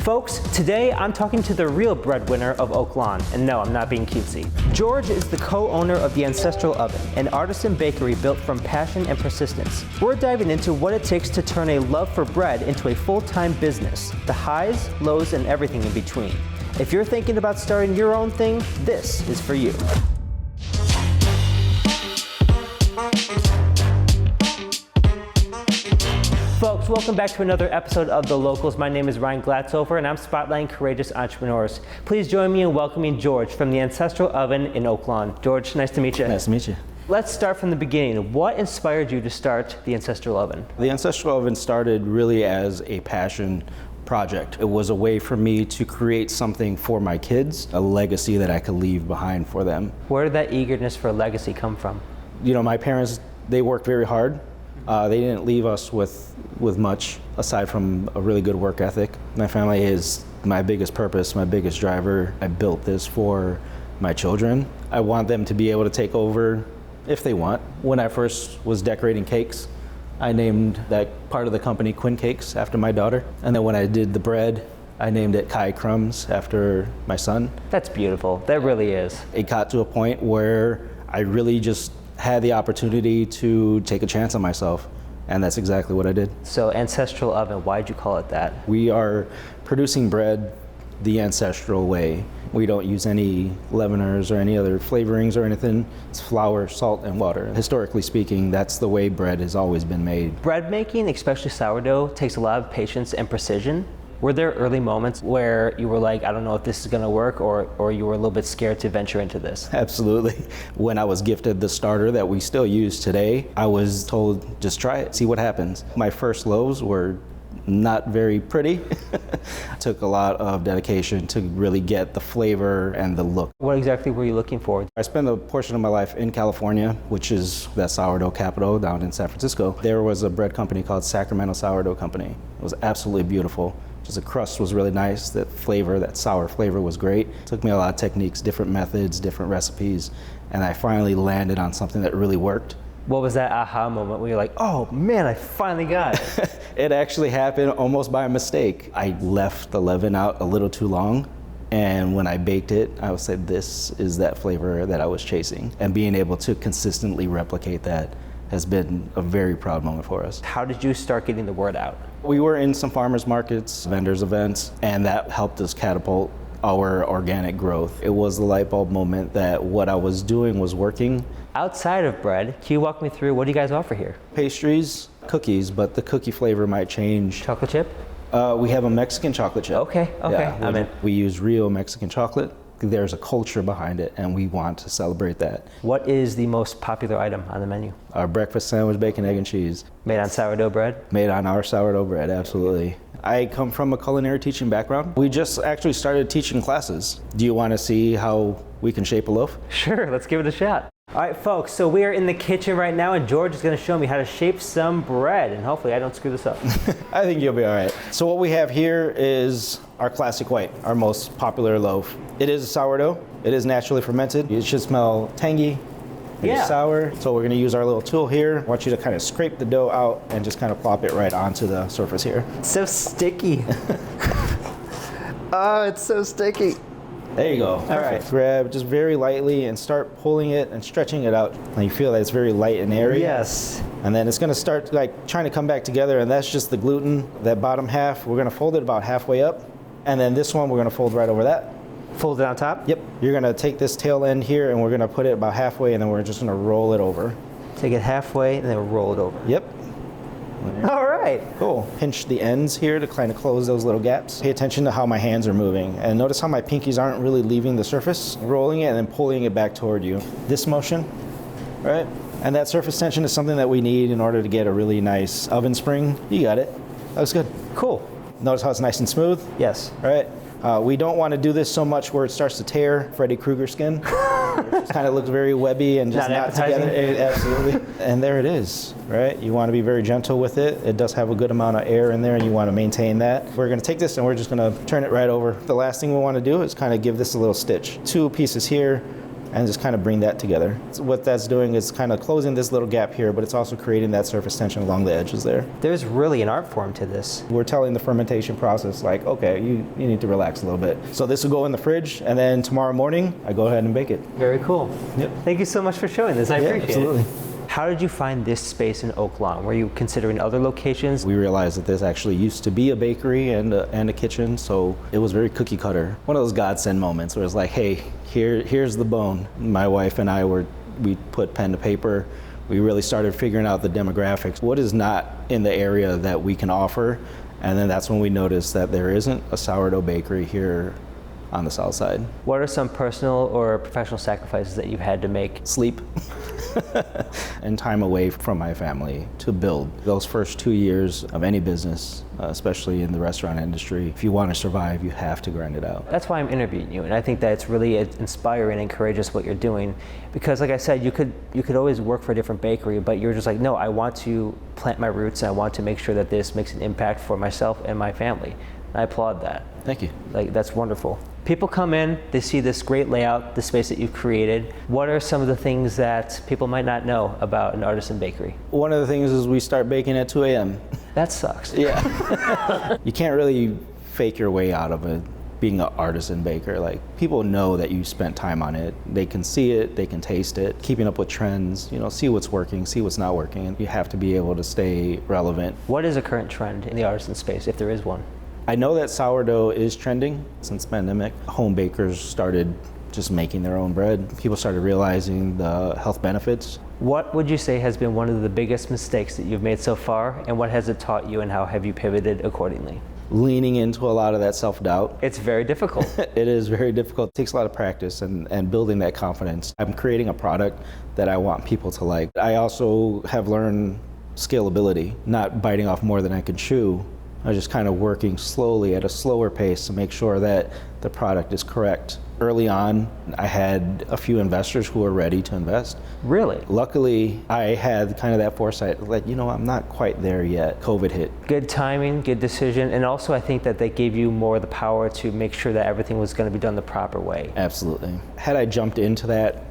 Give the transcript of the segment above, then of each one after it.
Folks, today I'm talking to the real breadwinner of Oak Lawn, and no, I'm not being cutesy. George is the co-owner of the Ancestral Oven, an artisan bakery built from passion and persistence. We're diving into what it takes to turn a love for bread into a full-time business, the highs, lows, and everything in between. If you're thinking about starting your own thing, this is for you. Folks, welcome back to another episode of The Locals. My name is Ryan Glatzhofer, and I'm spotlighting courageous entrepreneurs. Please join me in welcoming George from the Ancestral Oven in Oak Lawn. George, nice to meet you. Nice to meet you. Let's start from the beginning. What inspired you to start the Ancestral Oven? The Ancestral Oven started really as a passion project. It was a way for me to create something for my kids, a legacy that I could leave behind for them. Where did that eagerness for a legacy come from? You know, my parents, they worked very hard. They didn't leave us with much aside from a really good work ethic. My family is my biggest purpose, my biggest driver. I built this for my children. I want them to be able to take over if they want. When I first was decorating cakes, I named that part of the company Quinn Cakes after my daughter. And then when I did the bread, I named it Kai Crumbs after my son. That's beautiful. That really is. It got to a point where I really just had the opportunity to take a chance on myself, and that's exactly what I did. So Ancestral Oven, why'd you call it that? We are producing bread the ancestral way. We don't use any leaveners or any other flavorings or anything. It's flour, salt, and water. Historically speaking, that's the way bread has always been made. Bread making, especially sourdough, takes a lot of patience and precision. Were there early moments where you were like, I don't know if this is gonna work, or you were a little bit scared to venture into this? Absolutely. When I was gifted the starter that we still use today, I was told, just try it, see what happens. My first loaves were not very pretty. It took a lot of dedication to really get the flavor and the look. What exactly were you looking for? I spent a portion of my life in California, which is that sourdough capital down in San Francisco. There was a bread company called Sacramento Sourdough Company. It was absolutely beautiful. Just the crust was really nice, that flavor, that sour flavor was great. It took me a lot of techniques, different methods, different recipes, and I finally landed on something that really worked. What was that aha moment where you're like, oh man, I finally got it? It actually happened almost by mistake. I left the leaven out a little too long, and when I baked it, I would say this is that flavor that I was chasing. And being able to consistently replicate that has been a very proud moment for us. How did you start getting the word out? We were in some farmers markets, vendors events, and that helped us catapult our organic growth. It was the light bulb moment that what I was doing was working. Outside of bread, can you walk me through what do you guys offer here? Pastries, cookies, but the cookie flavor might change. Chocolate chip? We have a Mexican chocolate chip. Okay, Yeah, I'm in. We use real Mexican chocolate. There's a culture behind it, and we want to celebrate that. What is the most popular item on the menu? Our breakfast sandwich, bacon, egg, and cheese. Made on sourdough bread? Made on our sourdough bread, absolutely. I come from a culinary teaching background. We just actually started teaching classes. Do you want to see how we can shape a loaf? Sure, let's give it a shot. All right, folks, so we are in the kitchen right now, and George is going to show me how to shape some bread, and hopefully I don't screw this up. I think you'll be all right. So what we have here is our classic white, our most popular loaf. It is a sourdough. It is naturally fermented. It should smell tangy, maybe sour. So we're going to use our little tool here. I want you to kind of scrape the dough out and just kind of plop it right onto the surface here. It's so sticky. Oh, it's so sticky. There you go. All right. Grab just very lightly and start pulling it and stretching it out. And you feel that it's very light and airy. Yes. And then it's going to start like trying to come back together, and that's just the gluten. That bottom half, we're going to fold it about halfway up. And then this one, we're going to fold right over that. Fold it on top? Yep. You're going to take this tail end here, and we're going to put it about halfway, and then we're just going to roll it over. Take it halfway, and then roll it over. Yep. All right. Cool. Pinch the ends here to kind of close those little gaps. Pay attention to how my hands are moving. And notice how my pinkies aren't really leaving the surface. Rolling it and then pulling it back toward you. This motion, right? And that surface tension is something that we need in order to get a really nice oven spring. You got it. That was good. Cool. Notice how it's nice and smooth? Yes. Right? We don't want to do this so much where it starts to tear Freddy Krueger skin. It kind of looks very webby and just not together. Absolutely. And there it is, right? You want to be very gentle with it. It does have a good amount of air in there, and you want to maintain that. We're going to take this and we're just going to turn it right over. The last thing we want to do is kind of give this a little stitch. 2 pieces here, and just kind of bring that together. So what that's doing is kind of closing this little gap here, but it's also creating that surface tension along the edges there. There's really an art form to this. We're telling the fermentation process, like, okay, you need to relax a little bit. So this will go in the fridge, and then tomorrow morning, I go ahead and bake it. Very cool. Yep. Thank you so much for showing this. I appreciate absolutely. it. How did you find this space in Oak Lawn? Were you considering other locations? We realized that this actually used to be a bakery and a kitchen, so it was very cookie cutter. One of those godsend moments where it's like, hey, here's the bone. My wife and I we put pen to paper. We really started figuring out the demographics. What is not in the area that we can offer? And then that's when we noticed that there isn't a sourdough bakery here on the south side. What are some personal or professional sacrifices that you've had to make? Sleep and time away from my family to build. Those first 2 years of any business, especially in the restaurant industry, if you want to survive, you have to grind it out. That's why I'm interviewing you, and I think that it's really inspiring and courageous what you're doing, because like I said, you could always work for a different bakery, but you're just like, no, I want to plant my roots, and I want to make sure that this makes an impact for myself and my family. And I applaud that. Thank you. Like, that's wonderful. People come in, they see this great layout, the space that you've created. What are some of the things that people might not know about an artisan bakery? One of the things is we start baking at 2 a.m. That sucks. Yeah. You can't really fake your way out of it being an artisan baker. Like, people know that you spent time on it. They can see it, they can taste it, keeping up with trends, see what's working, see what's not working. You have to be able to stay relevant. What is a current trend in the artisan space, if there is one? I know that sourdough is trending since the pandemic. Home bakers started just making their own bread. People started realizing the health benefits. What would you say has been one of the biggest mistakes that you've made so far, and what has it taught you, and how have you pivoted accordingly? Leaning into a lot of that self-doubt. It's very difficult. It is very difficult. It takes a lot of practice and building that confidence. I'm creating a product that I want people to like. I also have learned scalability, not biting off more than I can chew. I was just kind of working slowly at a slower pace to make sure that the product is correct. Early on, I had a few investors who were ready to invest. Really? Luckily, I had kind of that foresight, like, I'm not quite there yet. COVID hit. Good timing, good decision, and also I think that they gave you more the power to make sure that everything was going to be done the proper way. Absolutely. Had I jumped into that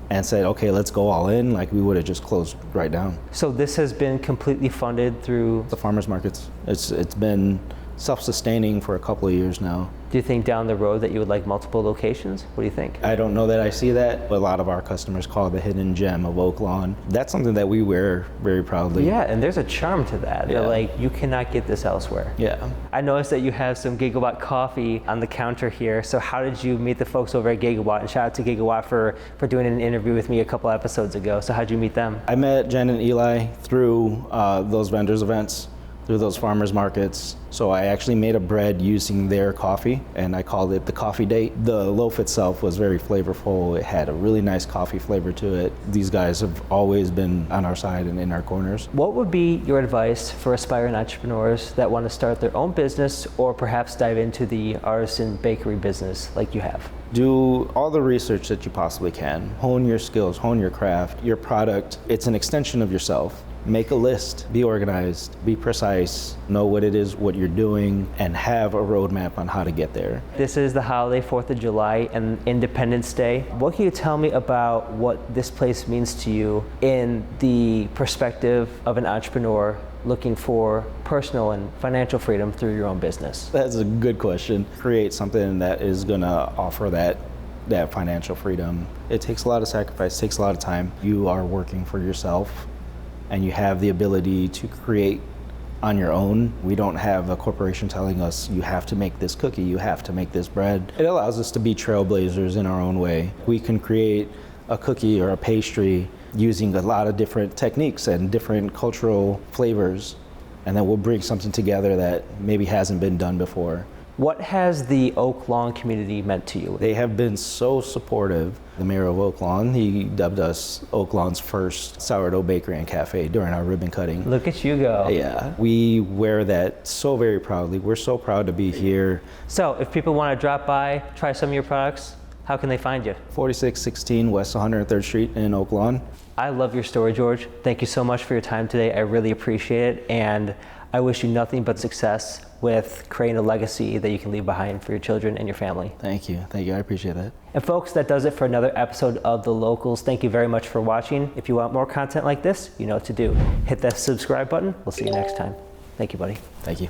and said, okay, let's go all in, like, we would have just closed right down. So this has been completely funded through the farmers markets. It's been self-sustaining for a couple of years now. Do you think down the road that you would like multiple locations? What do you think? I don't know that I see that, but a lot of our customers call it the hidden gem of Oak Lawn. That's something that we wear very proudly. Yeah, and there's a charm to that. Yeah. They're like, you cannot get this elsewhere. Yeah. I noticed that you have some Gigawatt Coffee on the counter here. So how did you meet the folks over at Gigawatt? And shout out to Gigawatt for doing an interview with me a couple episodes ago. So how'd you meet them? I met Jen and Eli through those vendors events, through those farmers markets. So I actually made a bread using their coffee, and I called it the coffee date. The loaf itself was very flavorful. It had a really nice coffee flavor to it. These guys have always been on our side and in our corners. What would be your advice for aspiring entrepreneurs that want to start their own business or perhaps dive into the artisan bakery business like you have? Do all the research that you possibly can. Hone your skills, hone your craft. Your product, it's an extension of yourself. Make a list, be organized, be precise, know what it is, what you're doing, and have a roadmap on how to get there. This is the holiday, 4th of July and Independence Day. What can you tell me about what this place means to you in the perspective of an entrepreneur looking for personal and financial freedom through your own business? That's a good question. Create something that is gonna offer that financial freedom. It takes a lot of sacrifice, takes a lot of time. You are working for yourself, and you have the ability to create on your own. We don't have a corporation telling us, you have to make this cookie, you have to make this bread. It allows us to be trailblazers in our own way. We can create a cookie or a pastry using a lot of different techniques and different cultural flavors, and then we'll bring something together that maybe hasn't been done before. What has the Oak Lawn community meant to you? They have been so supportive. The mayor of Oak Lawn, he dubbed us Oak Lawn's first sourdough bakery and cafe during our ribbon cutting. Look at you go. Yeah, we wear that so very proudly. We're so proud to be here. So if people want to drop by, try some of your products, how can they find you? 4616 West 103rd Street in Oak Lawn. I love your story, George. Thank you so much for your time today. I really appreciate it. And I wish you nothing but success with creating a legacy that you can leave behind for your children and your family. Thank you. Thank you. I appreciate that. And folks, that does it for another episode of The Locals. Thank you very much for watching. If you want more content like this, you know what to do. Hit that subscribe button. We'll see you next time. Thank you, buddy. Thank you.